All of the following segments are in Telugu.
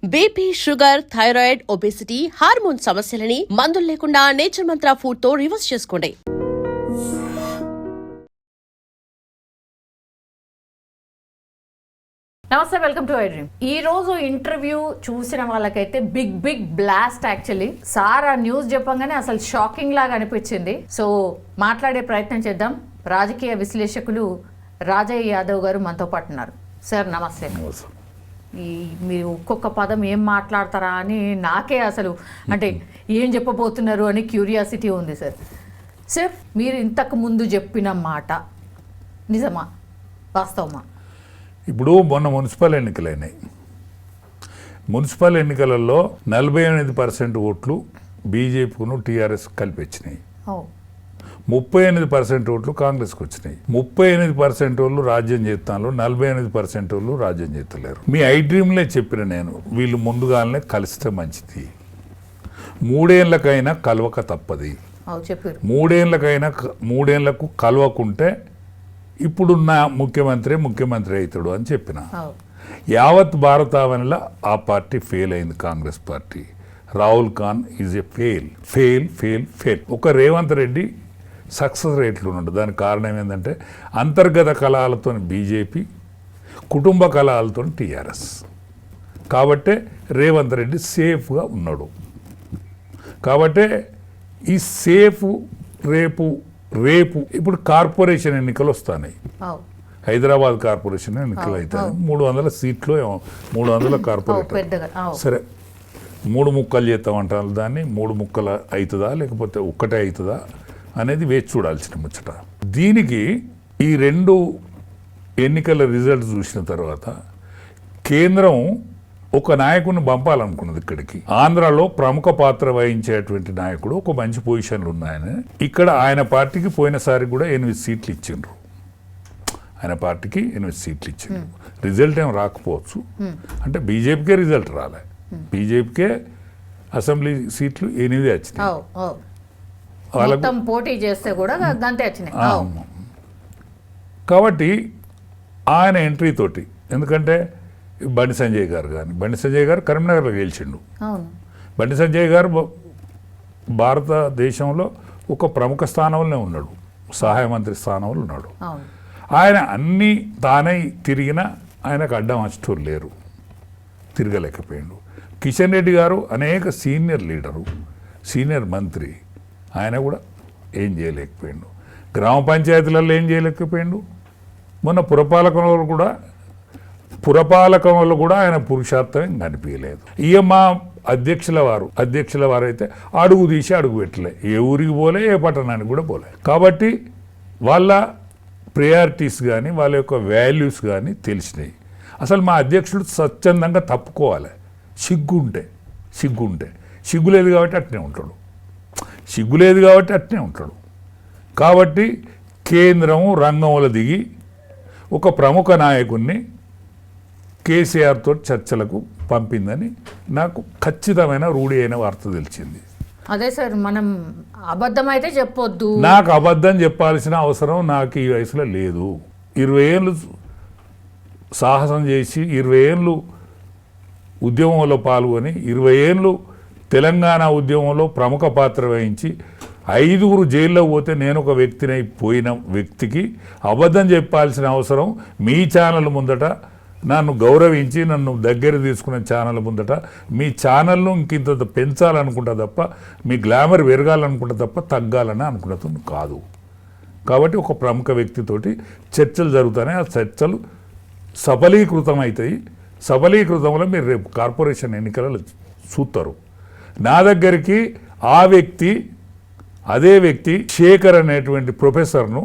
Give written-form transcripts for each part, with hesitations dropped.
BP, sugar, thyroid, obesity, hormone సమస్యలని మందులు లేకుండా నేచర్ మంత్ర ఫుడ్ తో రివర్స్ చేసుకోండి. నమస్తే, వెల్కమ్ టు ఐ డ్రీమ్. ఈ రోజు ఇంటర్వ్యూ చూసిన వాళ్ళకైతే బిగ్ బ్లాస్ట్. యాక్చువల్లీ సార్ ఆ న్యూస్ చెప్పంగానే అసలు షాకింగ్ లాగా అనిపించింది. సో మాట్లాడే ప్రయత్నం చేద్దాం. రాజకీయ విశ్లేషకులు రాజయ్య యాదవ్ గారు మనతో పాటు ఉన్నారు. సార్ నమస్తే. మీరు ఒక్కొక్క పదం ఏం మాట్లాడతారా అని నాకే అసలు అంటే ఏం చెప్పబోతున్నారు అని క్యూరియాసిటీ ఉంది సార్. సార్, మీరు ఇంతకు ముందు చెప్పిన మాట నిజమా, వాస్తవమా? ఇప్పుడు మొన్న మున్సిపల్ ఎన్నికలైనాయి. మున్సిపల్ ఎన్నికలలో 48% ఓట్లు బీజేపీను టీఆర్ఎస్ కలిపి వచ్చినాయి. 38% ఓట్లు కాంగ్రెస్కి వచ్చినాయి. 38% వాళ్ళు రాజ్యం చేస్తాను, 48% వాళ్ళు రాజ్యం చేస్తలేరు. మీ ఐ డ్రీమ్లే చెప్పిన నేను, వీళ్ళు ముందుగానే కలిస్తే మంచిది, 3 ఏళ్ళకైనా కలవక తప్పది, 3 ఏళ్లకు కలవకుంటే ఇప్పుడున్న ముఖ్యమంత్రి అవుతాడు అని చెప్పిన. యావత్ భారతావనిలో ఆ పార్టీ ఫెయిల్ అయింది, Congress party. Rahul Khan is a fail. ఒక రేవంత్ రెడ్డి సక్సెస్ రేట్లు ఉన్నాడు. దానికి కారణం ఏంటంటే అంతర్గత కలహాలతో బీజేపీ, కుటుంబ కలహాలతో టీఆర్ఎస్. కాబట్టే రేవంత్ రెడ్డి సేఫ్గా ఉన్నాడు. కాబట్టే ఈ సేఫ్ రేపు ఇప్పుడు కార్పొరేషన్ ఎన్నికలు వస్తున్నాయి. హైదరాబాద్ కార్పొరేషన్ ఎన్నికలు అవుతాయి. 300 సీట్లు, 300 కార్పొరేటర్. సరే, 3 ముక్కలు చేస్తామంటారు. దాన్ని 3 ముక్కలు అవుతుందా లేకపోతే ఒక్కటే అవుతుందా అనేది వేచి చూడాల్సిన ముచ్చట. దీనికి ఈ 2 ఎన్నికల రిజల్ట్స్ చూసిన తర్వాత కేంద్రం ఒక నాయకుడిని పంపాలనుకున్నది ఇక్కడికి. ఆంధ్రాలో ప్రముఖ పాత్ర వహించేటువంటి నాయకుడు, ఒక మంచి పొజిషన్లు ఉన్నాయని. ఇక్కడ ఆయన పార్టీకి పోయినసారి కూడా 8 సీట్లు ఇచ్చిండ్రు. రిజల్ట్ ఏం రాకపోవచ్చు, అంటే బీజేపీకే రిజల్ట్ రాలే. బీజేపీకే అసెంబ్లీ సీట్లు 8 వచ్చినాయి. పోటీ చేస్తే కూడా కాబట్టి ఆయన ఎంట్రీ తోటి, ఎందుకంటే బండి సంజయ్ గారు కరీంనగర్లో గెలిచిండు. బండి సంజయ్ గారు భారతదేశంలో ఒక ప్రముఖ స్థానంలో ఉన్నాడు, సహాయ మంత్రి స్థానంలో ఉన్నాడు. ఆయన అన్నీ తానే తిరిగినా ఆయనకు అడ్డం వచ్చేటోళ్ళు లేరు, తిరగలేకపోయిండు. కిషన్ రెడ్డి గారు అనేక సీనియర్ లీడరు, సీనియర్ మంత్రి, ఆయన కూడా ఏం చేయలేకపోయిండు. గ్రామ పంచాయతీలలో ఏం చేయలేకపోయిండు. మొన్న పురపాలకంలో కూడా ఆయన పురుషార్థం కనిపించలేదు. మా అధ్యక్షుల వారు అయితే అడుగు తీసి అడుగు పెట్టలే, ఏ ఊరికి పోలే, ఏ పట్టణానికి కూడా పోలే. కాబట్టి వాళ్ళ ప్రయారిటీస్ కానీ వాళ్ళ యొక్క వాల్యూస్ కానీ తెలిసినాయి. అసలు మా అధ్యక్షుడు స్వచ్ఛందంగా తప్పుకోవాలి, సిగ్గు లేదు కాబట్టి అట్నే ఉంటాడు. కాబట్టి కేంద్రం రంగంలో దిగి ఒక ప్రముఖ నాయకుడిని కేసీఆర్ తోటి చర్చలకు పంపిందని నాకు ఖచ్చితమైన రూఢి అయిన వార్త తెలిసింది. అదే సార్, మనం అబద్ధం అయితే చెప్పొద్దు. నాకు అబద్ధం చెప్పాల్సిన అవసరం నాకు ఈ వయసులో లేదు. 20 ఏళ్ళు సాహసం చేసి, 20 ఏళ్ళు ఉద్యమంలో పాల్గొని, 20 ఏళ్ళు తెలంగాణ ఉద్యమంలో ప్రముఖ పాత్ర వహించి 5 జైల్లో పోతే నేను ఒక వ్యక్తిని పోయిన వ్యక్తికి అబద్ధం చెప్పాల్సిన అవసరం మీ ఛానల్ ముందట, నన్ను గౌరవించి నన్ను దగ్గర తీసుకునే ఛానల్ ముందట, మీ ఛానల్ను ఇంకింత పెంచాలనుకుంటా తప్ప, మీ గ్లామర్ పెరగాలనుకుంటా తప్ప తగ్గాలని అనుకున్నది కాదు. కాబట్టి ఒక ప్రముఖ వ్యక్తితోటి చర్చలు జరుగుతాయి. ఆ చర్చలు సఫలీకృతం అవుతాయి. సఫలీకృతంలో మీరు రేపు కార్పొరేషన్ ఎన్నికలలో చూస్తారు. నా దగ్గరికి అదే వ్యక్తి శేఖర్ అనేటువంటి ప్రొఫెసర్ను,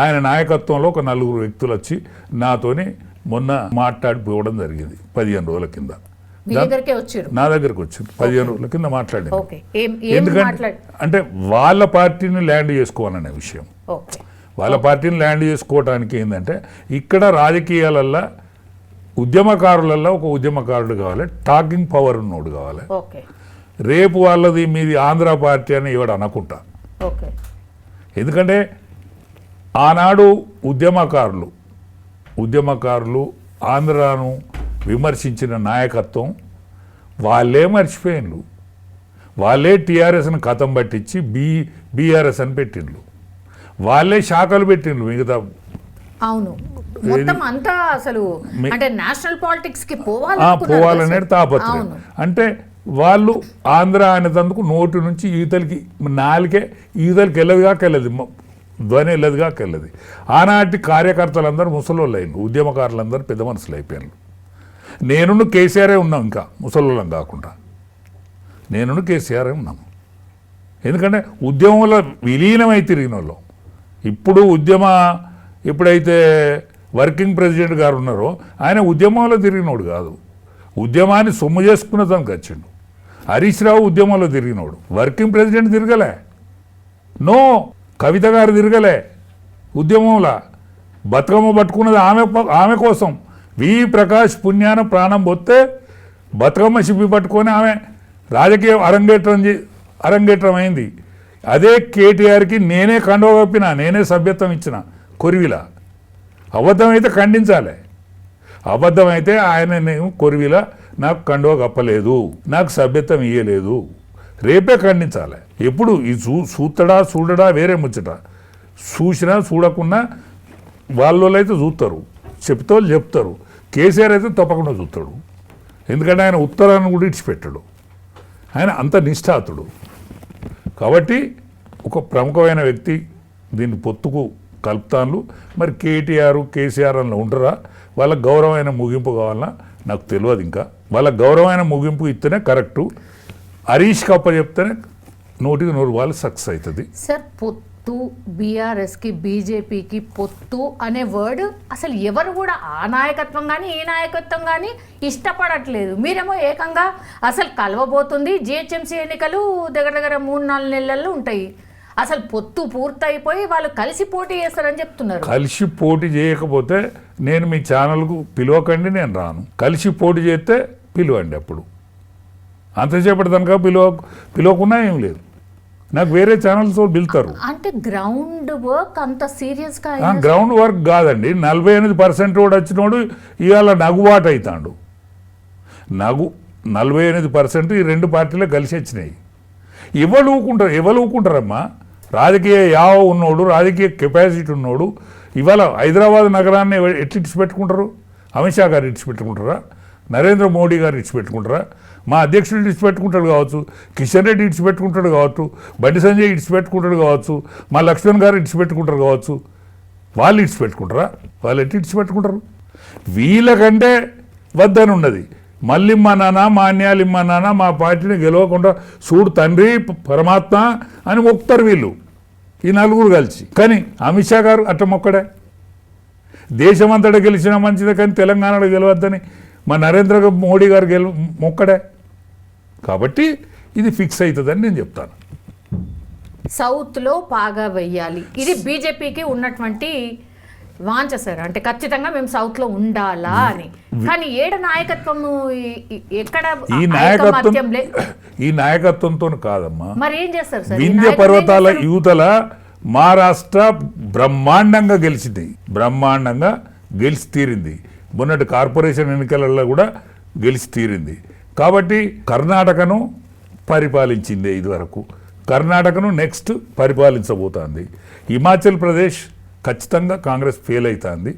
ఆయన నాయకత్వంలో ఒక 4 వ్యక్తులు వచ్చి నాతోని మొన్న మాట్లాడిపోవడం జరిగింది. 15 రోజుల కింద నా దగ్గరికి వచ్చారు. 15 రోజుల కింద మాట్లాడింది. ఎందుకంటే అంటే వాళ్ళ పార్టీని ల్యాండ్ చేసుకోవాలనే విషయం. వాళ్ళ పార్టీని ల్యాండ్ చేసుకోవడానికి ఏంటంటే, ఇక్కడ రాజకీయాలల్లో ఉద్యమకారులలో ఒక ఉద్యమకారుడు కావాలి, టాకింగ్ పవర్ ఉన్నోడు కావాలి. రేపు వాళ్ళది మీది ఆంధ్ర పార్టీ అని ఇవాడు అనుకుంటా. ఎందుకంటే ఆనాడు ఉద్యమకారులు ఆంధ్రాను విమర్శించిన నాయకత్వం వాళ్ళే మర్చిపోయిండ్రు, వాళ్ళే టీఆర్ఎస్ని కథం పట్టించి బీఆర్ఎస్ అని పెట్టిండ్రు, వాళ్ళే శాఖలు పెట్టిండ్రు మిగతా. అవును, మొత్తం అంతా అసలు అంటే నేషనల్ పాలిటిక్స్ కి పోవాలనేది తాపత్రయం. అంటే వాళ్ళు ఆంధ్ర అనేందుకు నోటి నుంచి ఈతలకి నాలుకే ఈతలకి వెళ్ళదు, ధ్వని వెళ్ళదు. ఆనాటి కార్యకర్తలందరూ ముసలోళ్ళు అయినారు, ఉద్యమకారులందరూ పెద్ద మనుషులు అయిపోయారు. నేను కేసీఆరే ఉన్నాం, ఇంకా ముసలోళ్ళం కాకుండా నేను కేసీఆరే ఉన్నాము. ఎందుకంటే ఉద్యమంలో విలీనమై తిరిగిన వాళ్ళు. ఇప్పుడు ఎప్పుడైతే వర్కింగ్ ప్రెసిడెంట్ గారు ఉన్నారో ఆయన ఉద్యమంలో తిరిగినోడు కాదు, ఉద్యమాన్ని సొమ్ము చేసుకున్న దానికి వచ్చిండు. హరీష్ రావు ఉద్యమంలో తిరిగినోడు, వర్కింగ్ ప్రెసిడెంట్ తిరగలే. నో, కవిత గారు తిరగలే ఉద్యమంలో. బతుకమ్మ పట్టుకున్నది ఆమె కోసం. వి ప్రకాష్ పుణ్యాన ప్రాణం పోతే బతుకమ్మ శిప్పి పట్టుకొని ఆమె రాజకీయ అరంగేట్రం అయింది. అదే కేటీఆర్కి నేనే కండువ కప్పిన, నేనే సభ్యత్వం ఇచ్చిన కొరివిలా. అబద్ధమైతే ఖండించాలి, అబద్ధమైతే ఆయన నేను కొరివిలా నాకు కండువ కప్పలేదు, నాకు సభ్యత్వం ఇయ్యలేదు, రేపే ఖండించాలి. ఎప్పుడు ఈ చూడడా వేరే ముచ్చట. చూసినా చూడకున్నా వాళ్ళు అయితే చూస్తారు, చెప్తారు. కేసీఆర్ అయితే తప్పకుండా చూస్తాడు, ఎందుకంటే ఆయన ఉత్తరాన్ని కూడా ఇడిచిపెట్టాడు, ఆయన అంత నిష్ఠాతుడు. కాబట్టి ఒక ప్రముఖమైన వ్యక్తి దీన్ని పొత్తుకు కలుపుతాన్లు. మరి కేసీఆర్ అన్న ఉంటారా? వాళ్ళకి గౌరవమైన ముగింపు కావాలన్నా నాకు తెలియదు. ఇంకా వాళ్ళకి గౌరవమైన ముగింపు ఇస్తేనే కరెక్టు. హరీష్ కప్ప చెప్తేనే 100% వాళ్ళు సక్సెస్ అవుతుంది. సార్, పొత్తు బీఆర్ఎస్కి బీజేపీకి పొత్తు అనే వర్డ్ అసలు ఎవరు కూడా ఆ నాయకత్వం కానీ ఈ నాయకత్వం కానీ ఇష్టపడట్లేదు. మీరేమో ఏకంగా అసలు కలవబోతుంది, జిహెచ్ఎంసీ ఎన్నికలు దగ్గర 3-4 నెలల్లో ఉంటాయి, అసలు పొత్తు పూర్తయిపోయి వాళ్ళు కలిసి పోటీ చేస్తారని చెప్తున్నారు. కలిసి పోటీ చేయకపోతే నేను మీ ఛానల్కు పిలవకండి, నేను రాను. కలిసి పోటీ చేస్తే పిలవండి. అప్పుడు అంతసేపటి దానికా పిలవకున్నా ఏం లేదు, నాకు వేరే ఛానల్స్ పిలుతారు. అంటే గ్రౌండ్ వర్క్ అంత సీరియస్గా? గ్రౌండ్ వర్క్ కాదండి. 48% కూడా వచ్చినోడు ఇవాళ నగుబాటు అవుతాడు. 48% ఈ రెండు పార్టీలే కలిసి వచ్చినాయి. ఎవరు ఊకుంటారమ్మా? రాజకీయ యావ ఉన్నోడు, రాజకీయ కెపాసిటీ ఉన్నోడు ఇవాళ హైదరాబాద్ నగరాన్ని ఎట్లా ఇడిచిపెట్టుకుంటారు? అమిత్ షా గారు ఇడిచిపెట్టుకుంటారా? నరేంద్ర మోడీ గారు ఇడిచిపెట్టుకుంటారా? మా అధ్యక్షుడు ఇడిచిపెట్టుకుంటాడు కావచ్చు, కిషన్ రెడ్డి ఇడిచిపెట్టుకుంటాడు కావచ్చు, బండి సంజయ్ ఇడిచిపెట్టుకుంటాడు కావచ్చు, మా లక్ష్మణ్ గారు ఇడిచిపెట్టుకుంటారు కావచ్చు. వాళ్ళు ఇడిచిపెట్టుకుంటారా? వాళ్ళు ఎట్టి ఇడిచిపెట్టుకుంటారు? వీళ్ళకంటే వద్దని ఉన్నది. మళ్ళీ మా నాన్న మా పార్టీని గెలవకుండా చూడు తండ్రి పరమాత్మ అని మొక్కుతారు వీళ్ళు, ఈ నలుగురు కలిసి. కానీ అమిత్ షా గారు అట్ట మొక్కడే. దేశమంతటా గెలిచినా మంచిదే, కానీ తెలంగాణలో గెలవద్దని మా నరేంద్ర మోడీ గారు మొక్కడే. కాబట్టి ఇది ఫిక్స్ అవుతుందని నేను చెప్తాను. సౌత్లో పాగా వెయ్యాలి, ఇది బీజేపీకి ఉన్నటువంటి వాంచ సార్. అంటే ఖచ్చితంగా మేము సౌత్లో ఉండాలా అని. కానీ ఏడ నాయకత్వము ఎక్కడ? ఈ నాయకత్వంతో కాదమ్మా. మరి ఏం చేస్తారు సార్? వింధ్య పర్వతాల యువతల మహారాష్ట్ర బ్రహ్మాండంగా గెలిచి తీరింది. మొన్నటి కార్పొరేషన్ ఎన్నికలలో కూడా గెలిచి తీరింది. కాబట్టి కర్ణాటకను పరిపాలించింది ఇదివరకు, కర్ణాటకను నెక్స్ట్ పరిపాలించబోతోంది. హిమాచల్ ప్రదేశ్ ఖచ్చితంగా కాంగ్రెస్ ఫెయిల్ అవుతుంది,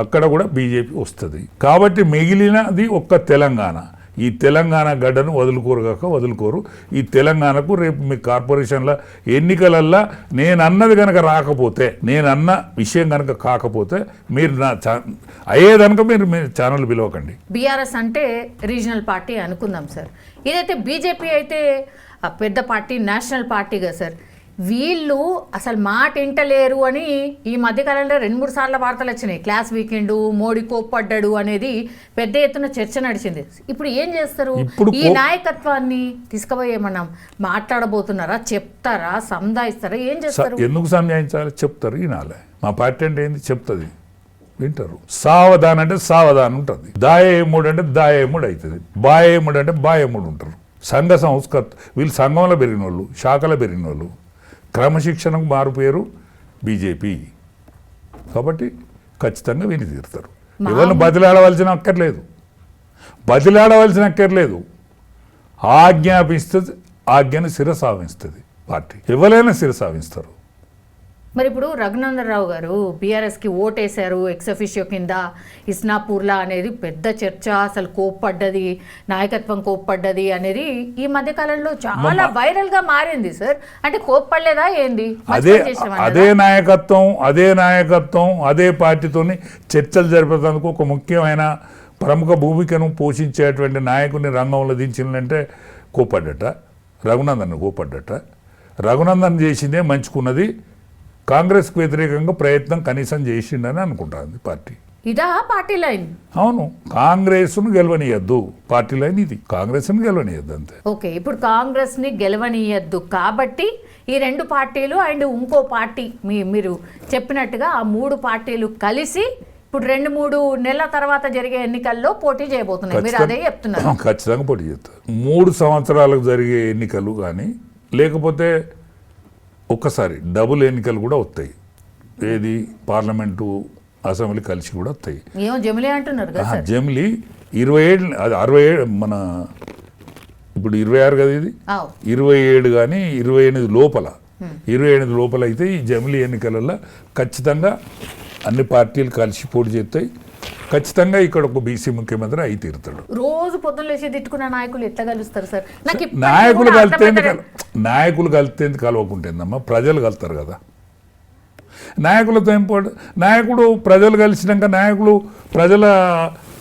అక్కడ కూడా బీజేపీ వస్తుంది. కాబట్టి మిగిలినది ఒక్క తెలంగాణ. ఈ తెలంగాణ గడ్డను వదులుకోరు. ఈ తెలంగాణకు రేపు మీ కార్పొరేషన్ల ఎన్నికలల్లా నేనన్నది కనుక రాకపోతే, నేనన్న విషయం కనుక కాకపోతే మీరు నా అయ్యేదనుక మీరు ఛానల్ పిలవకండి. బీఆర్ఎస్ అంటే రీజనల్ పార్టీ అనుకుందాం సార్. ఇదైతే బీజేపీ అయితే పెద్ద పార్టీ, నేషనల్ పార్టీగా సార్. వీళ్ళు అసలు మాట ఇంటలేరు అని ఈ మధ్యకాలంలో 2-3 సార్లు వార్తలు వచ్చినాయి. క్లాస్ వీకెండ్, మోడీ కోప్పడ్డాడు అనేది పెద్ద ఎత్తున చర్చ నడిచింది. ఇప్పుడు ఏం చేస్తారు? ఈ నాయకత్వాన్ని తీసుకుపోయి ఏమన్నా మాట్లాడబోతున్నారా? చెప్తారా? సంధాయిస్తారా? ఏం చేస్తారు? ఎందుకు సంధాయించాలి? చెప్తారు, వినాలి. మా పార్టీ అంటే ఏంది చెప్తుంది, వింటారు. సావధాన్ అంటే సావధాన్ ఉంటుంది, దాయేముడు అంటే దాయేముడు అవుతుంది, బాయేముడు అంటే బాయేముడు ఉంటారు. సంఘ సంస్కృతి, వీళ్ళు సంఘంలో పెరిగిన వాళ్ళు, శాఖలో పెరిగిన వాళ్ళు. క్రమశిక్షణకు మారు పేరు బీజేపీ. కాబట్టి ఖచ్చితంగా విని తీరుతారు. ఎవరిని బదిలాడవలసిన అక్కర్లేదు. ఆజ్ఞాపిస్తుంది, ఆజ్ఞను శిరసావిస్తుంది పార్టీ. ఎవరైనా శిరసావిస్తారు. మరి ఇప్పుడు రఘునందనరావు గారు బీఆర్ఎస్కి ఓటేశారు ఎక్సఫిషియో కింద ఇస్నాపూర్లా అనేది పెద్ద చర్చ, అసలు కోప్పడ్డది, నాయకత్వం కోప్పడ్డది అనేది ఈ మధ్య కాలంలో చాలా వైరల్ గా మారింది సార్. అంటే కోప్పడలేదా ఏంది? అదే నాయకత్వం అదే పార్టీతోని చర్చలు జరిపేందుకు ఒక ముఖ్యమైన ప్రముఖ భూమికను పోషించేటువంటి నాయకుడిని రంగంలో దించిందంటే కోప్పడ్డట, రఘునందన్ కోప్పడ్డట. రఘునందన్ చేసిందే మంచుకున్నది, కాంగ్రెస్కు వ్యతిరేకంగా ప్రయత్నం కనీసం చేసిండని అనుకుంటుంది పార్టీ. ఇదా పార్టీ లైన్? అవును, కాంగ్రెస్ను గెలవనీయద్దు పార్టీ లైన్ ఇది. కాంగ్రెస్ను గెలవనీయద్దు అంతే. ఓకే, ఇప్పుడు కాంగ్రెస్ని గెలవనీయద్దు కాబట్టి ఈ రెండు పార్టీలు అండ్ ఇంకో పార్టీ మీరు చెప్పినట్టుగా ఆ మూడు పార్టీలు కలిసి ఇప్పుడు 2-3 నెలల తర్వాత జరిగే ఎన్నికల్లో పోటీ చేయబోతున్నాయి. మీరు అదే చెప్తున్నారు? ఖచ్చితంగా పోటీ చేస్తారు. 3 సంవత్సరాలకు జరిగే ఎన్నికలు కానీ లేకపోతే ఒక్కసారి డబుల్ ఎన్నికలు కూడా వస్తాయి. ఏది పార్లమెంటు అసెంబ్లీ కలిసి కూడా వస్తాయి. ఏమో జమిలీ అంటున్నారు కదా సార్. జమిలీ 27, అది 67, మన ఇప్పుడు 26 కదా ఇది, 27 కానీ 28 లోపల 28 లోపల అయితే ఈ జమిలీ ఎన్నికలలో ఖచ్చితంగా అన్ని పార్టీలు కలిసి పోటీ చేస్తాయి. ఖచ్చితంగా ఇక్కడ ఒక బీసీ ముఖ్యమంత్రి అయి తీరుతాడు. రోజు పొద్దున్న లేచి తిట్టుకున్న నాయకులు ఎట్లా కలుస్తారు సార్? నాయకులు కలితేంది కలవకుంటేందమ్మా, ప్రజలు కలుస్తారు కదా. నాయకులతో నాయకుడు ప్రజలు కలిసినాక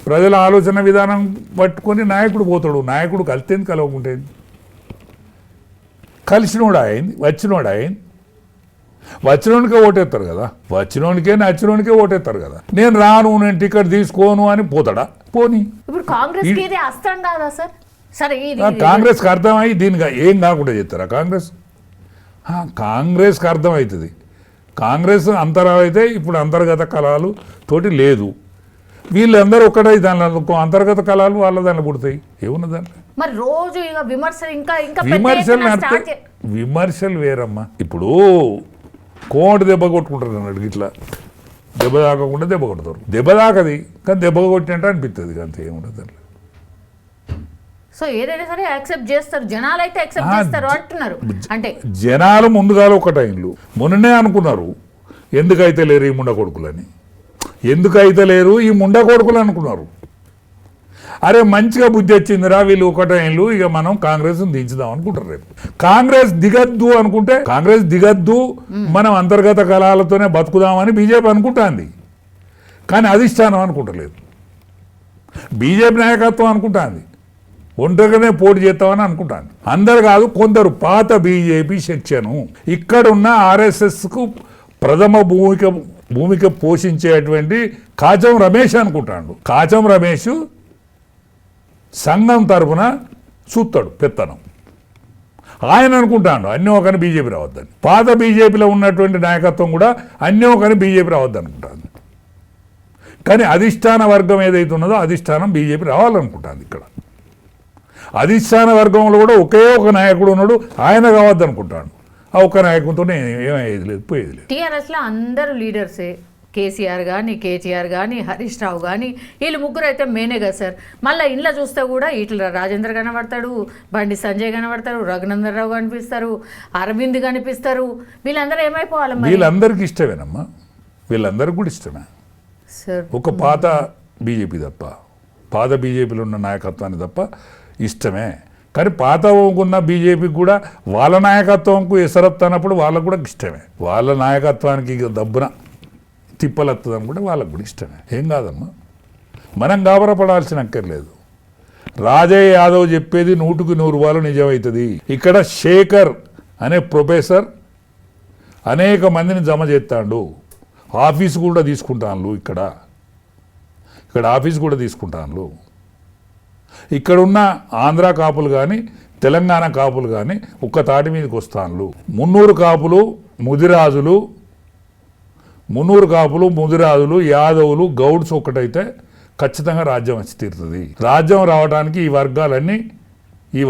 ప్రజల ఆలోచన విధానం పట్టుకొని నాయకుడు పోతాడు. నాయకుడు కలితేంది కలవకుంటేంది? కలిసినోడు అయింది, వచ్చినోడు అయింది. వచ్చినోనికే ఓటేస్తారు కదా, నచ్చినోనికే ఓటేస్తారు కదా. నేను రాను, నేను టికెట్ తీసుకోను అని పోతాడా? పోనీ. ఇప్పుడు కాంగ్రెస్కి అర్థమయ్యి దీనికి ఏం కాకుండా చేస్తారా? కాంగ్రెస్కి అర్థమవుతుంది. కాంగ్రెస్ అంతరాలు అయితే ఇప్పుడు అంతర్గత కళలు తోటి లేదు. వీళ్ళందరూ ఒకటై దానిలో అంతర్గత కళలు వాళ్ళ దాంట్లో పుడతాయి. ఏమున్న దాంట్లో మరి రోజు విమర్శలు వేరమ్మా. ఇప్పుడు కోటి దెబ్బ కొట్టుకుంటారు అన్నాడు, ఇట్లా దెబ్బ తాకకుండా దెబ్బ కొడతారు. దెబ్బ తాకది కానీ దెబ్బ కొట్టినట్టు అనిపిస్తుంది, అంతే. ఏముండదు దాంట్లో. సో ఏదైనా సరే యాక్సెప్ట్ చేస్తారు జనాలు, అయితే యాక్సెప్ట్ చేస్తారు అంటున్నారు. అంటే జనాలు ముందుగా ఒక టైంలో మొన్ననే అనుకున్నారు ఎందుకైతే లేరు ఈ ముండ కొడుకులని, ఈ ముండ కొడుకులు అనుకున్నారు. అరే మంచిగా బుద్ధి వచ్చిందిరా వీళ్ళు ఒక టైంలో, ఇక మనం కాంగ్రెస్ దించుదాం అనుకుంటారు. రేపు కాంగ్రెస్ దిగద్దు మనం అంతర్గత కళాలతోనే బతుకుదామని బీజేపీ అనుకుంటుంది. కానీ అధిష్టానం అనుకుంటలేదు. బీజేపీ నాయకత్వం అనుకుంటుంది ఒంటరిగానే పోటీ చేస్తామని అనుకుంటాను. అందరు కాదు, కొందరు పాత బీజేపీ సెక్షను ఇక్కడున్న ఆర్ఎస్ఎస్కు ప్రథమ భూమిక పోషించేటువంటి కాచం రమేష్ అనుకుంటాడు. కాచం రమేష్ సంఘం తరఫున చూస్తాడు పెత్తనం. ఆయన అనుకుంటాడు అన్నీ ఒకని బీజేపీ రావద్దని. పాత బీజేపీలో ఉన్నటువంటి నాయకత్వం కూడా అన్నీ ఒకని బీజేపీ రావద్దు అనుకుంటాను. కానీ అధిష్టాన వర్గం ఏదైతే ఉన్నదో అధిష్టానం బీజేపీ రావాలనుకుంటుంది. ఇక్కడ అధిష్టాన వర్గంలో కూడా ఒకే ఒక నాయకుడు ఉన్నాడు, ఆయన కావద్దు అనుకుంటాడు. ఆ ఒక్క నాయకుడితో ఏమయ్యేది లేదు, పోయేది లేదు. టీఆర్ఎస్లో అందరూ లీడర్సే, కేసీఆర్ కానీ, కేటీఆర్ కానీ, హరీష్ రావు కానీ, వీళ్ళు ముగ్గురు అయితే మేనే కదా సార్. మళ్ళీ ఇంట్లో చూస్తే కూడా ఇట్లా రాజేంద్ర కనబడతాడు, బండి సంజయ్ కనబడతారు, రఘునందనరావు కనిపిస్తారు, అరవింద్ కనిపిస్తారు. వీళ్ళందరూ ఏమైపోవాలి? వీళ్ళందరికీ ఇష్టమేనమ్మా, వీళ్ళందరికీ కూడా ఇష్టమే సార్. ఒక పాత బీజేపీ తప్ప, పాత బీజేపీలో ఉన్న నాయకత్వాన్ని తప్ప ఇష్టమే. కానీ పాత ఉన్న బీజేపీకి కూడా వాళ్ళ నాయకత్వంకు ఎసరత్తన్నప్పుడు వాళ్ళకు కూడా ఇష్టమే. వాళ్ళ నాయకత్వానికి దబ్బున తిప్పలెత్తదని కూడా వాళ్ళకు కూడా ఇష్టమే. ఏం కాదమ్మా, మనం గాబరపడాల్సిన అక్కర్లేదు. రాజయ్య యాదవ్ చెప్పేది 100కి 100 నిజమవుతుంది. ఇక్కడ శేఖర్ అనే ప్రొఫెసర్ అనేక మందిని జమ చేస్తాడు, ఆఫీసు కూడా తీసుకుంటాను. ఇక్కడ ఆఫీసు కూడా తీసుకుంటాను. ఇక్కడున్న ఆంధ్ర కాపులు కానీ తెలంగాణ కాపులు కానీ ఒక్క తాటి మీదకి వస్తాను. మున్నూరు కాపులు ముదిరాజులు యాదవులు గౌడ్స్ ఒక్కటైతే ఖచ్చితంగా రాజ్యం వచ్చి తీరుతుంది. రాజ్యం రావడానికి ఈ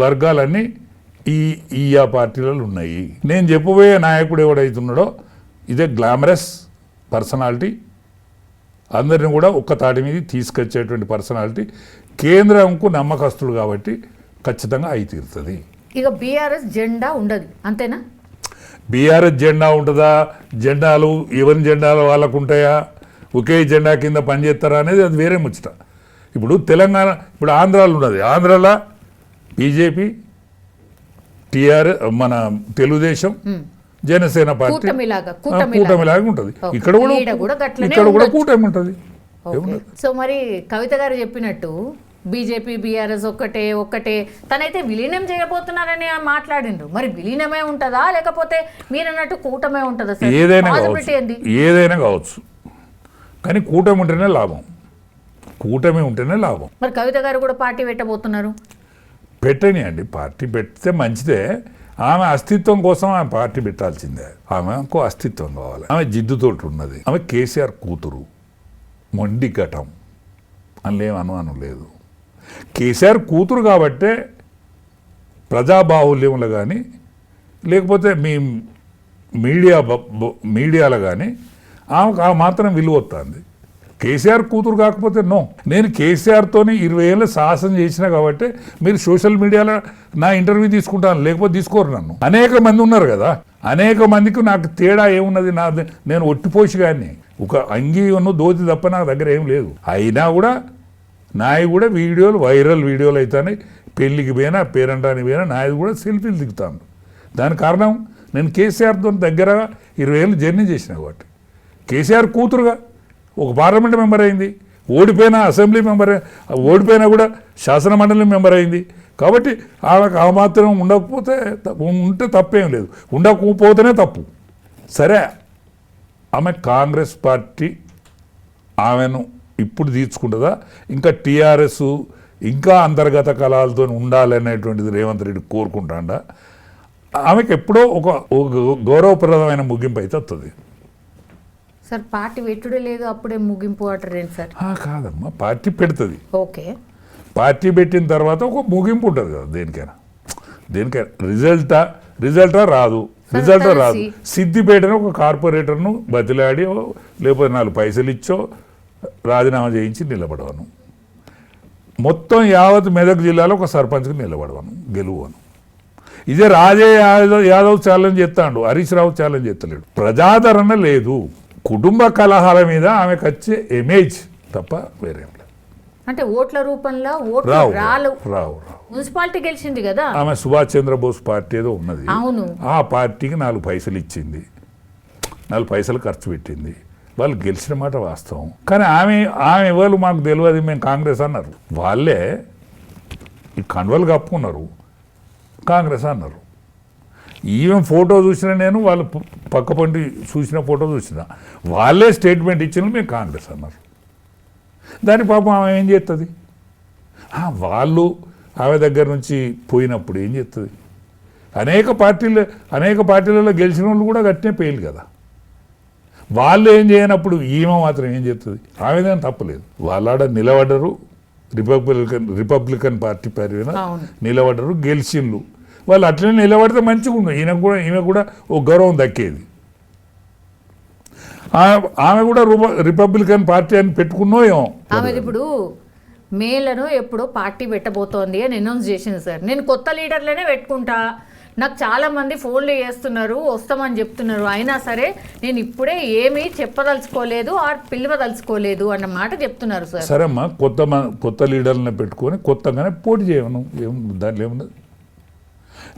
వర్గాలన్నీ ఈ పార్టీలలో ఉన్నాయి. నేను చెప్పబోయే నాయకుడు ఎవడైతున్నాడో ఇదే గ్లామరస్ పర్సనాలిటీ, అందరిని కూడా ఒక్క తాటి మీద తీసుకొచ్చేటువంటి పర్సనాలిటీ, కేంద్రంకు నమ్మకస్తుడు కాబట్టి ఖచ్చితంగా అయి తీరుతుంది. ఇక బీఆర్ఎస్ జెండా ఉండదు అంతేనా? బీఆర్ఎస్ జెండా ఉంటుందా, జెండాలు ఎవరి జెండాలు వాళ్ళకు ఉంటాయా, ఒకే జెండా కింద పనిచేస్తారా అనేది అది వేరే ముచ్చట. ఇప్పుడు తెలంగాణ, ఇప్పుడు ఆంధ్రాలో ఉన్నది, ఆంధ్రాలో బీజేపీ, టీఆర్ఎస్, మన తెలుగుదేశం, జనసేన పార్టీ కూటమిలాగా ఉంటుంది. ఇక్కడ కూడా కూటమి ఉంటుంది. సో మరి కవిత గారు చెప్పినట్టు బీజేపీ బీఆర్ఎస్ ఒక్కటే తనైతే విలీనం చేయబోతున్నారని మాట్లాడిండ్రు. మరి విలీనమే ఉంటుందా లేకపోతే మీరన్నట్టు కూటమే ఉంటుందా? ఏదైనా కావచ్చు, కానీ కూటమి ఉంటేనే లాభం, కూటమి ఉంటేనే లాభం. మరి కవిత గారు కూడా పార్టీ పెట్టబోతున్నారు. పెట్టని అండి, పార్టీ పెడితే మంచిదే. ఆమె అస్తిత్వం కోసం ఆమె పార్టీ పెట్టాల్సిందే. ఆమెకు అస్తిత్వం కావాలి. ఆమె జిద్దుతోటి ఉన్నది. ఆమె కేసీఆర్ కూతురు, మొండి ఘటం, అందులో అనుమానం లేదు. కేసీఆర్ కూతురు కాబట్టే ప్రజాబాహుల్యంలో కానీ లేకపోతే మీ మీడియాలో కానీ ఆమెకు ఆ మాత్రం విలువ వస్తుంది. కేసీఆర్ కూతురు కాకపోతే నో. నేను కేసీఆర్తోని 20 ఏళ్ళ సాహసం చేసిన కాబట్టి మీరు సోషల్ మీడియాలో నా ఇంటర్వ్యూ తీసుకుంటాను, లేకపోతే తీసుకోరు నన్ను. అనేక మంది ఉన్నారు కదా, అనేక మందికి నాకు తేడా ఏమున్నది, నేను ఒట్టిపోసి కానీ ఒక అంగీ ఉన్న దోతి తప్ప నా దగ్గర ఏం లేదు. అయినా కూడా నాయి కూడా వీడియోలు వైరల్ వీడియోలు అవుతాయి. పెళ్ళికి పోయినా పేరంటానికి పోయినా నాది కూడా సెల్ఫీలు దిగుతాను. దానికి కారణం నేను కేసీఆర్తో దగ్గర 20 ఏళ్ళు జర్నీ చేసిన కాబట్టి. కేసీఆర్ కూతురుగా ఒక పార్లమెంట్ మెంబర్ అయింది, ఓడిపోయిన అసెంబ్లీ మెంబర్, ఓడిపోయినా కూడా శాసన మండలి మెంబర్ అయింది. కాబట్టి ఆమెకు ఆ మాత్రం ఉండకపోతే ఉంటే తప్పేం లేదు, ఉండకపోతేనే తప్పు. సరే, ఆమె కాంగ్రెస్ పార్టీ ఆమెను ఇప్పుడు తీర్చుకుంటుందా, ఇంకా టీఆర్ఎస్ ఇంకా అంతర్గత కళాలతో ఉండాలనేటువంటిది రేవంత్ రెడ్డి కోరుకుంటాడా? ఆమెకు ఎప్పుడో ఒక గౌరవప్రదమైన ముగింపు అయితే వస్తుంది. సార్ పార్టీ పెట్టుడే లేదు, అప్పుడే ముగింపు అంటారేంటి సార్? కాదమ్మా, పార్టీ పెడుతుంది. ఓకే, పార్టీ పెట్టిన తర్వాత ఒక ముగింపు ఉంటుంది కదా దేనికైనా. రిజల్టా రాదు. సిద్దిపేటను ఒక కార్పొరేటర్ను బతిలాడి లేకపోతే 4 పైసలు ఇచ్చో రాజీనామా చేయించి నిలబడవను. మొత్తం యావత్ మెదక్ జిల్లాలో ఒక సర్పంచ్కి నిలబడవను, గెలువను. ఇదే రాజే యాదవ్ ఛాలెంజ్ చేస్తాడు, హరీష్ రావు ఛాలెంజ్ చేస్తలేడు. ప్రజాదరణ లేదు. కుటుంబ కలహాల మీద ఆమెకు వచ్చే ఇమేజ్ తప్ప వేరేం లేదు. అంటే ఓట్ల రూపంలో రావు. మున్సిపాలిటీ గెలిచింది కదా ఆమె, సుభాష్ చంద్రబోస్ పార్టీ ఏదో ఉన్నది, అవును, ఆ పార్టీకి 4 పైసలు ఇచ్చింది, 4 పైసలు ఖర్చు పెట్టింది. వాళ్ళు గెలిచిన మాట వాస్తవం. కానీ ఆమె ఎవరు మాకు తెలియదు, మేము కాంగ్రెస్ అన్నారు. వాళ్ళే ఈ కండువలు కప్పుకున్నారు, కాంగ్రెస్ అన్నారు. ఈవెన్ ఫోటో చూసిన, నేను వాళ్ళు పక్క పండి చూసిన ఫోటో చూసిన, వాళ్ళే స్టేట్మెంట్ ఇచ్చిన మేము కాంగ్రెస్ అన్నారు. దాని పాపం ఆమె ఏం చేస్తుంది? వాళ్ళు ఆమె దగ్గర నుంచి పోయినప్పుడు ఏం చేస్తుంది? అనేక పార్టీలలో గెలిచిన వాళ్ళు కూడా గట్టినే పేలు కదా. వాళ్ళు ఏం చేయనప్పుడు ఈమె మాత్రం ఏం చేస్తుంది? ఆమెదేం తప్పలేదు. వాళ్ళాడ నిలబడ్డరు, రిపబ్లికన్ పార్టీ పేరు నిలబడ్డరు, గెలిచిండ్రు. వాళ్ళు అట్లనే నిలబడితే మంచిగా ఉండు, ఈమె కూడా ఒక గౌరవం దక్కేది. ఆమె కూడా రిపబ్లికన్ పార్టీ అని పెట్టుకున్నో ఏమో. ఆమె ఇప్పుడు మేలను ఎప్పుడో పార్టీ పెట్టబోతోంది అని అనౌన్స్ చేసింది సార్. నేను కొత్త లీడర్లనే పెట్టుకుంటా, నాకు చాలా మంది ఫోన్లు చేస్తున్నారు, వస్తామని చెప్తున్నారు, అయినా సరే నేను ఇప్పుడే ఏమీ చెప్పదలుచుకోలేదు పిలవదలుచుకోలేదు అన్న మాట చెప్తున్నారు సార్. సరే అమ్మా, కొత్త లీడర్లను పెట్టుకొని కొత్తగానే పోటీ చేయను, దాంట్లో ఏమున్నది?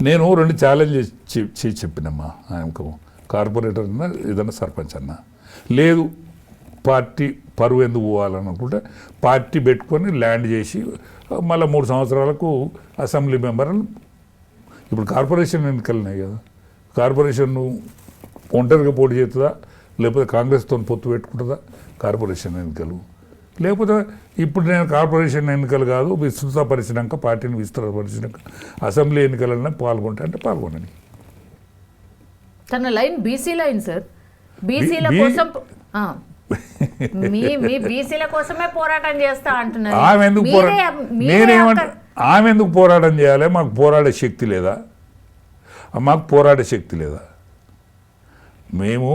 నేను 2 ఛాలెంజ్ చేసి చెప్పినమ్మా ఆయనకు, కార్పొరేటర్ అన్నా ఏదన్నా సర్పంచ్ అన్నా. లేదు, పార్టీ పరువు ఎందుకు పోవాలనుకుంటే పార్టీ పెట్టుకొని ల్యాండ్ చేసి మళ్ళీ 3 సంవత్సరాలకు అసెంబ్లీ మెంబర్లు. ఇప్పుడు కార్పొరేషన్ ఎన్నికలున్నాయి కదా, కార్పొరేషన్ ఒంటరిగా పోటీ చేస్తుందా లేకపోతే కాంగ్రెస్తో పొత్తు పెట్టుకుంటుందా? కార్పొరేషన్ ఎన్నికలు లేకపోతే ఇప్పుడు నేను కార్పొరేషన్ ఎన్నికలు కాదు, విస్తృతపరిచినాక, పార్టీని విస్తృతపరిచినాక అసెంబ్లీ ఎన్నికలన్నా పాల్గొంటా అంటే పాల్గొనని. తన లైన్ బీసీ లైన్ సార్. బీసీల కోసం మీ బీసీల కోసమే పోరాటం చేస్తా అంటున్నారు. ఆమె ఎందుకు పోరాటం చేయాలి? మాకు పోరాడే శక్తి లేదా? మాకు పోరాడే శక్తి లేదా? మేము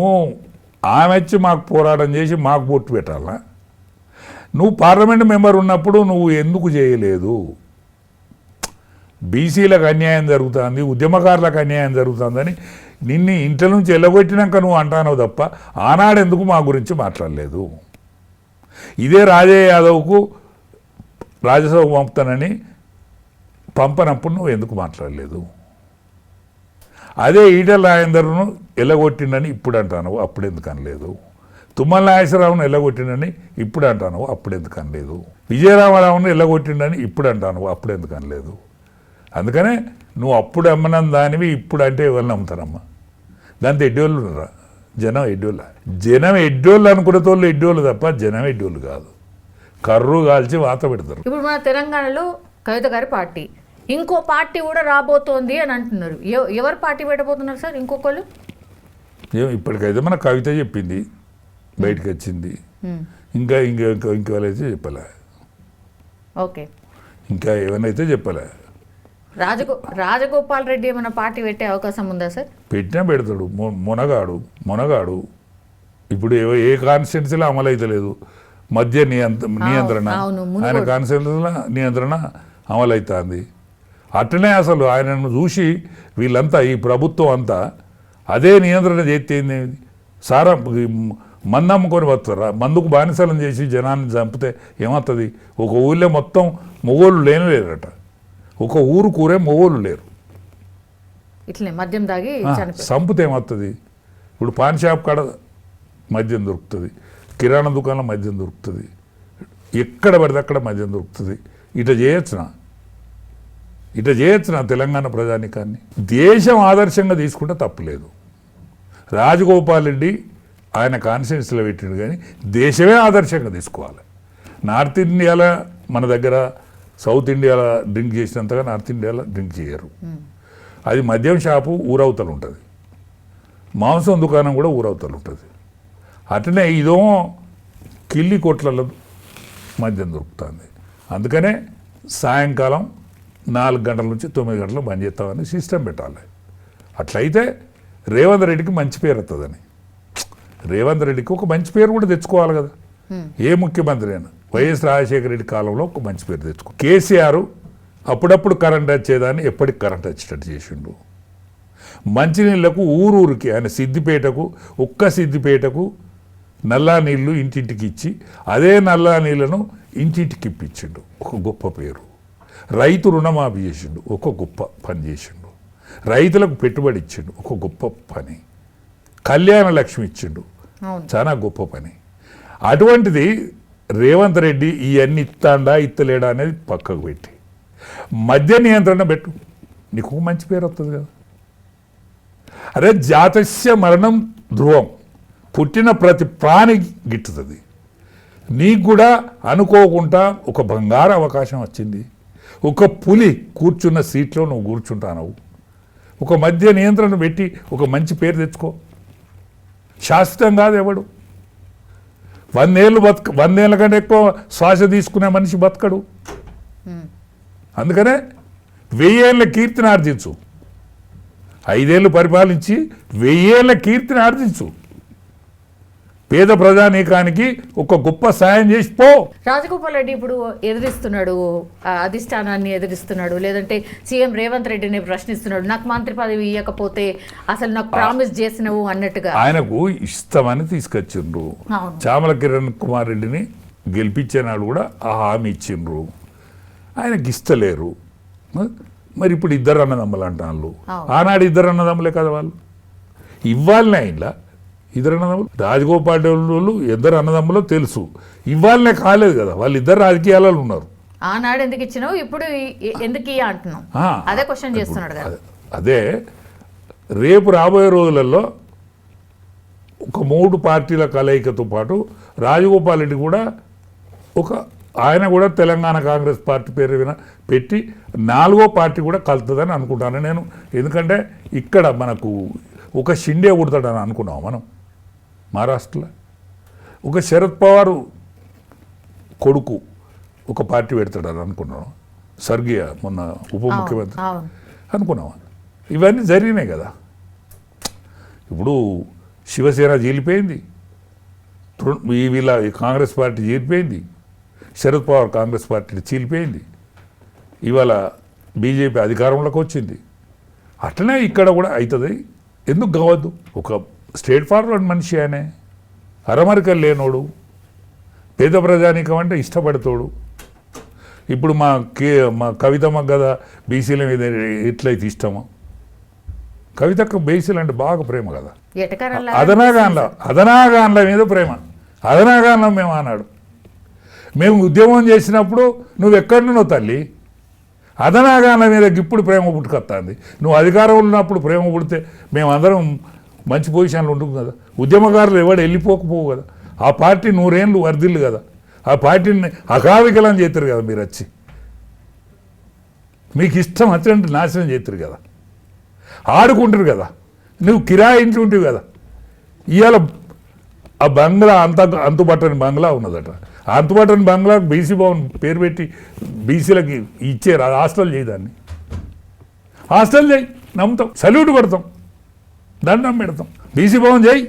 ఆమె వచ్చి మాకు పోరాటం చేసి మాకు బొట్టు పెట్టాలా? నువ్వు పార్లమెంట్ మెంబర్ ఉన్నప్పుడు నువ్వు ఎందుకు చేయలేదు? బీసీలకు అన్యాయం జరుగుతుంది, ఉద్యమకారులకు అన్యాయం జరుగుతుందని నిన్ను ఇంట్లో నుంచి ఎల్లగొట్టినాక నువ్వు అంటానో తప్ప ఆనాడు ఎందుకు మా గురించి మాట్లాడలేదు? ఇదే రాజయ్య యాదవ్కు రాజ్యసభ పంపుతానని పంపనప్పుడు నువ్వు ఎందుకు మాట్లాడలేదు? అదే ఈటెల రాజేందర్ను ఎల్లగొట్టిండని ఇప్పుడు అంటాను, అప్పుడు ఎందుకు అనలేదు? తుమ్మల నాగేశ్వరరావును ఎల్లగొట్టిండని ఇప్పుడు అంటాను, అప్పుడు ఎందుకు అనలేదు? విజయరామరావును ఎల్లగొట్టిండని ఇప్పుడు అంటాను, అప్పుడు ఎందుకు అనలేదు? అందుకనే నువ్వు అప్పుడు అమ్మనం దానివి ఇప్పుడు అంటే ఎవరిని నమ్ముతారమ్మా? దాంతో ఎడ్డోళ్ళు రా, జనం ఎడ్డోళ్ళ. జనం ఎడ్డోళ్ళు అనుకునే తోళ్ళు ఎడ్డోళ్ళు తప్ప జనం ఎడ్డోళ్ళు కాదు. కర్రు కాల్చి వాత పెడతారు. ఇప్పుడు మన తెలంగాణలో కవిత గారి పార్టీ, ఇంకో పార్టీ కూడా రాబోతోంది అని అంటున్నారు. ఎవరు పార్టీ పెట్టబోతున్నారు సార్? ఇంకొకళ్ళు ఇప్పటికైతే మన కవిత చెప్పింది, బయటకు వచ్చింది. ఇంకా ఇంకా ఇంకా ఇంకెవరైతే చెప్పలే. ఓకే, ఇంకా ఏమైనా చెప్పలే. రాజగోపాల్ రెడ్డి ఏమైనా పార్టీ పెట్టే అవకాశం ఉందా సార్? పెట్టినా పెడతాడు. మొనగాడు ఇప్పుడు ఏ కాన్స్టిట్యున్సీలో అమలు అవుతలేదు. మద్య నియంత్రణ ఆయన కాన్స్టిట్యున్సీలో నియంత్రణ అమలు అవుతుంది. అట్లనే అసలు ఆయనను చూసి వీళ్ళంతా ఈ ప్రభుత్వం అంతా అదే నియంత్రణ చేస్తే సారా మందు అమ్ముకొని వస్తారా? మందుకు బానిసలను చేసి జనాన్ని చంపితే ఏమవుతుంది? ఒక ఊళ్ళో మొత్తం మొగోళ్ళు లేరట. ఒక ఊరు కూరే మొగోళ్ళు లేరు. ఇట్లనే మద్యం దాగి చంపితే ఏమవుతుంది? ఇప్పుడు పాన్ షాప్ కాడ మద్యం దొరుకుతుంది, కిరాణా దుకాణంలో మద్యం దొరుకుతుంది, ఎక్కడ పడితే అక్కడ మద్యం దొరుకుతుంది. ఇట చేయొచ్చునా తెలంగాణ ప్రజానికాన్ని? దేశం ఆదర్శంగా తీసుకుంటే తప్పులేదు. రాజగోపాల్ రెడ్డి ఆయన కాన్స్టిట్యున్సీలో పెట్టిండు, కానీ దేశమే ఆదర్శంగా తీసుకోవాలి. నార్త్ ఇండియాలో మన దగ్గర సౌత్ ఇండియాలో డ్రింక్ చేసినంతగా నార్త్ ఇండియాలో డ్రింక్ చేయరు. అది మద్యం షాపు ఊరవతలు ఉంటుంది, మాంసం దుకాణం కూడా ఊరవతలు ఉంటుంది. అట్లనే ఇదో కిల్లి కొట్లలో మద్యం దొరుకుతుంది. అందుకనే సాయంకాలం 4 గంటల నుంచి 9 గంటలు బంద్ చేస్తామని సిస్టమ్ పెట్టాలి. అట్లయితే రేవంత్ రెడ్డికి మంచి పేరు వస్తుందని. రేవంత్ రెడ్డికి ఒక మంచి పేరు కూడా తెచ్చుకోవాలి కదా. ఏ ముఖ్యమంత్రి అయినా వైఎస్ రాజశేఖర రెడ్డి కాలంలో ఒక మంచి పేరు తెచ్చుకో. కేసీఆర్ అప్పుడప్పుడు కరెంట్ వచ్చేదాన్ని ఎప్పటికి కరెంట్ వచ్చేటట్టు చేసిండు. మంచినీళ్లకు ఊరూరికి ఆయన సిద్దిపేటకు నల్లా నీళ్లు ఇంటింటికి ఇచ్చి అదే నల్లా నీళ్లను ఇంటింటికి ఇప్పించిండు, ఒక గొప్ప పేరు. రైతు రుణమాఫీ చేసిండు, ఒక గొప్ప పని చేసిండు. రైతులకు పెట్టుబడి ఇచ్చిండు, ఒక గొప్ప పని. కళ్యాణ లక్ష్మి ఇచ్చిండు, చాలా గొప్ప పని. అటువంటిది రేవంత్ రెడ్డి ఇవన్నీ ఇత్తలేడా అనేది పక్కకు పెట్టి మద్య నియంత్రణ పెట్టు, నీకు మంచి పేరు వస్తుంది కదా. అరే జాతస్య మరణం ధ్రువం, పుట్టిన ప్రతి ప్రాణి గిట్టుతుంది. నీకు కూడా అనుకోకుండా ఒక బంగారు అవకాశం వచ్చింది. ఒక పులి కూర్చున్న సీట్లో నువ్వు కూర్చుంటావు. ఒక మద్య నియంత్రణ పెట్టి ఒక మంచి పేరు తెచ్చుకో. శాశ్వతం కాదు ఎవడు. 100 ఏళ్ళు 100 ఏళ్ళ కంటే ఎక్కువ శ్వాస తీసుకునే మనిషి బతకడు. అందుకనే 1000 ఏళ్ళ కీర్తిని ఆర్జించు. 5 ఏళ్ళు పరిపాలించి 1000 ఏళ్ళ కీర్తిని ఆర్జించు. పేద ప్రజానీకానికి ఒక గొప్ప సాయం చేసి పో. రాజగోపాల్ రెడ్డి ఇప్పుడు ఎదిరిస్తున్నాడు, అధిష్టానాన్ని ఎదిరిస్తున్నాడు, లేదంటే సీఎం రేవంత్ రెడ్డిని ప్రశ్నిస్తున్నాడు. నాకు మంత్రి పదవి ఇవ్వకపోతే అసలు నాకు ప్రామిస్ చేసినవు అన్నట్టుగా ఆయనకు ఇష్టమని తీసుకొచ్చిండ్రు. చామల కిరణ్ కుమార్ రెడ్డిని గెలిపించేనాడు కూడా ఆ హామీ ఇచ్చిండ్రు, ఆయనకి ఇస్తలేరు. మరి ఇప్పుడు 2 అన్నదమ్ములు అంటారు. ఆనాడు 2 అన్నదమ్ములే కదా వాళ్ళు. ఇవ్వాలనే ఇలా 2 అన్నదమ్ములు. రాజగోపాల్ వాళ్ళు 2 అన్నదమ్ములో తెలుసు, ఇవ్వాలనే కాలేదు కదా. వాళ్ళు 2 రాజకీయాలలో ఉన్నారు. ఆనాడు ఎందుకు ఇచ్చినావు, ఇప్పుడు ఎందుకు అంటున్నావు? అదే క్వశ్చన్ చేస్తున్నాడు కదా. అదే రేపు రాబోయే రోజులలో ఒక 3 పార్టీల కలయికతో పాటు రాజగోపాల్ రెడ్డి కూడా ఆయన కూడా తెలంగాణ కాంగ్రెస్ పార్టీ పేరు పెట్టి 4వ పార్టీ కూడా కలుతుందని అనుకుంటాను నేను. ఎందుకంటే ఇక్కడ మనకు ఒక షిండే పుడతాడని అనుకున్నాం మనం. మహారాష్ట్రలో ఒక శరద్ పవార్ కొడుకు ఒక పార్టీ పెడతాడని అనుకున్నాం. స్వర్గీయ మొన్న ఉప ముఖ్యమంత్రి అనుకున్నాం. ఇవన్నీ జరిగినాయి కదా. ఇప్పుడు శివసేన చీలిపోయింది, వీళ్ళ కాంగ్రెస్ పార్టీ చీలిపోయింది, శరద్ పవార్ కాంగ్రెస్ పార్టీ చీలిపోయింది. ఇవాళ బీజేపీ అధికారంలోకి వచ్చింది. అట్లనే ఇక్కడ కూడా అవుతుంది. ఎందుకు కావద్దు? ఒక స్ట్రేట్ ఫార్వర్డ్ మనిషి ఆయనే, అరమరికలు లేనోడు, పేద ప్రజానీకం అంటే ఇష్టపడతాడు. ఇప్పుడు మా కవితమ్మ కదా బీసీల మీద ఎట్లయితే ఇష్టమో, కవితకు బీసీలు అంటే బాగా ప్రేమ కదా. అదనాగాన్ల మీద ప్రేమ, అదనాగాన్లం మేము అన్నాడు. మేము ఉద్యమం చేసినప్పుడు నువ్వు ఎక్కడున్నావు తల్లి, అదనాగాన్ల మీద ఇప్పుడు ప్రేమ పుట్టుకొస్తుంది. నువ్వు అధికారంలో ఉన్నప్పుడు ప్రేమ పుడితే మేమందరం మంచి పొజిషన్లో ఉంటుంది కదా. ఉద్యమకారులు ఎవడు వెళ్ళిపోకపోవు కదా. ఆ పార్టీ 100 ఏళ్ళు వర్ధిల్లు కదా. ఆ పార్టీని అకావికలం చేస్తారు కదా. మీరు వచ్చి మీకు ఇష్టం వచ్చినట్టు నాశనం చేస్తారు కదా, ఆడుకుంటారు కదా. నువ్వు కిరాయి ఇంటి ఉంటావు కదా. ఇవాళ ఆ బంగ్లా అంతుబట్టని బంగ్లా ఉన్నదట. ఆ అంతుబట్టని బంగ్లాకు బీసీ భవన్ పేరు పెట్టి బీసీలకి ఇచ్చారు. అది హాస్టల్ చేయదాన్ని, హాస్టల్ చేయి, నమ్ముతాం, సల్యూట్ పడతాం, దండం పెడతాం. బీసీ భవన్ చేయి,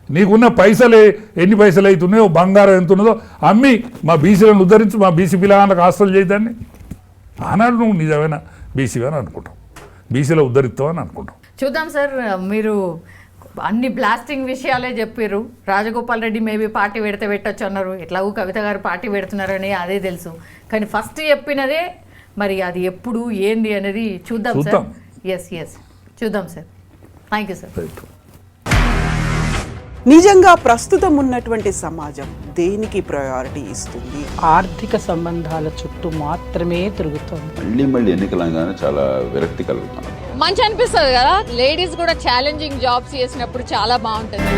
నీకున్న పైసలు ఎన్ని పైసలు అవుతున్నాయో, బంగారం ఎంత ఉన్నదో అమ్మి మా బీసీలను ఉద్ధరించు, మా బీసీ పిల్లలకు హాస్టల్ చేయదాన్ని. ఆనాడు నువ్వు నిజమైన బీసీ అని అనుకుంటాం, బీసీలో ఉద్ధరిస్తామని అనుకుంటాం. చూద్దాం సార్, మీరు అన్ని బ్లాస్టింగ్ విషయాలే చెప్పారు. రాజగోపాల్ రెడ్డి మేబీ పార్టీ పెడితే పెట్టచ్చు అన్నారు, ఎట్లాగూ కవిత గారు పార్టీ పెడుతున్నారని అదే తెలుసు. కానీ ఫస్ట్ చెప్పినదే మరి అది ఎప్పుడు ఏంది అనేది చూద్దాం సార్. ఎస్ చూద్దాం సార్. Thank you sir. నిజంగా ప్రస్తుతం ఉన్నటువంటి సమాజం దేనికి ప్రయారిటీ ఇస్తుంది? ఆర్థిక సంబంధాల చుట్టూ మాత్రమే తిరుగుతుంది. మళ్ళీ ఎన్నికలంగానే చాలా విరక్తి కలుగుతాను. మంచి అనిపిస్తుంది కదా, లేడీస్ కూడా ఛాలెంజింగ్ జాబ్స్ చేసినప్పుడు చాలా బాగుంటుంది.